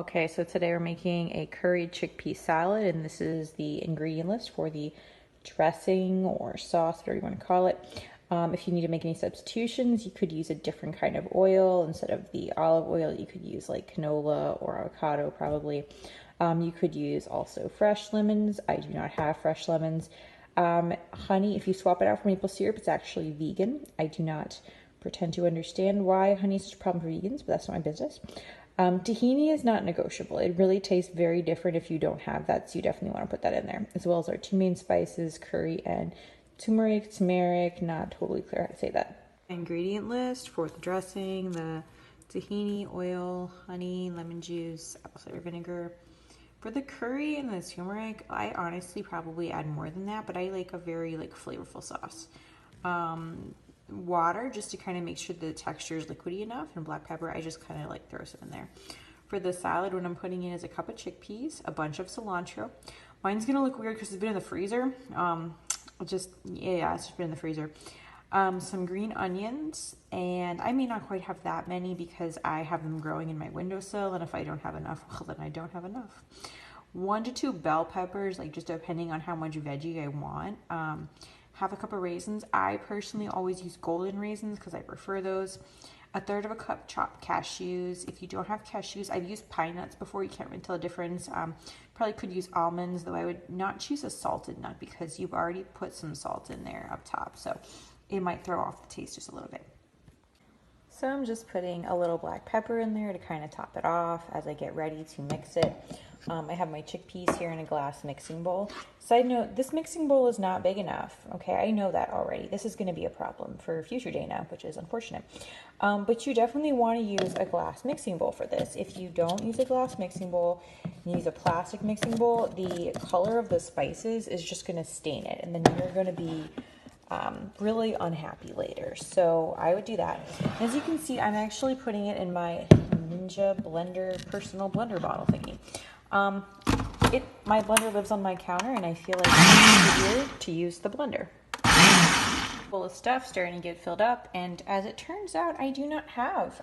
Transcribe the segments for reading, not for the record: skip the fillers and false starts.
Okay, so today we're making a curried chickpea salad, and this is the ingredient list for the dressing or sauce, whatever you want to call it. If you need to make any substitutions, you could use a different kind of oil. Instead of the olive oil, you could use like canola or avocado probably. You could use also fresh lemons. I do not have fresh lemons. Honey, if you swap it out for maple syrup, it's actually vegan. I do not pretend to understand why honey is such a problem for vegans, but that's not my business. Tahini is not negotiable. It really tastes very different if you don't have that, so you definitely want to put that in there, as well as our two main spices, curry and turmeric, not totally clear how to say that. Ingredient list for the dressing: the tahini, oil, honey, lemon juice, apple cider vinegar. For the curry and the turmeric, I honestly probably add more than that, but I like a very flavorful sauce. Water just to kind of make sure the texture is liquidy enough, and black pepper, I just kind of throw some in there. For the salad, what I'm putting in is a cup of chickpeas, a bunch of cilantro. Mine's gonna look weird because it's been in the freezer. It's just been in the freezer. Some green onions, and I may not quite have that many because I have them growing in my windowsill, and if I don't have enough, well, then I don't have enough. 1 to 2 bell peppers, just depending on how much veggie I want. Half a cup of raisins. I personally always use golden raisins because I prefer those. 1/3 of a cup chopped cashews. If you don't have cashews, I've used pine nuts before. You can't really tell the difference. Probably could use almonds, though I would not choose a salted nut because you've already put some salt in there up top, so it might throw off the taste just a little bit. So I'm just putting a little black pepper in there to kind of top it off as I get ready to mix it. I have my chickpeas here in a glass mixing bowl. Side note, this mixing bowl is not big enough. Okay, I know that already. This is going to be a problem for future Dana, which is unfortunate. But you definitely want to use a glass mixing bowl for this. If you don't use a glass mixing bowl, and use a plastic mixing bowl, the color of the spices is just going to stain it, and then you're going to be really unhappy later. So I would do that. As you can see, I'm actually putting it in my Ninja blender, personal blender bottle thingy. My blender lives on my counter, and I feel like it's easier to use the blender. Full of stuff starting to get filled up, and as it turns out, I do not have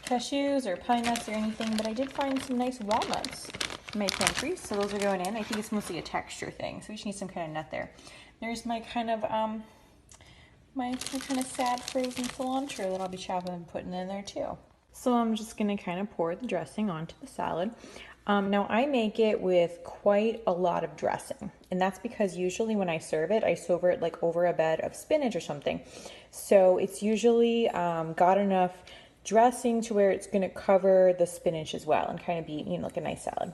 cashews or pine nuts or anything, but I did find some nice walnuts in my pantry, so those are going in. I think it's mostly a texture thing, so we just need some kind of nut there. There's my kind of sad frozen cilantro that I'll be chopping and putting in there too. So I'm just gonna kind of pour the dressing onto the salad. Now I make it with quite a lot of dressing, and that's because usually when I serve it over a bed of spinach or something. So it's usually got enough dressing to where it's gonna cover the spinach as well and kind of be like a nice salad.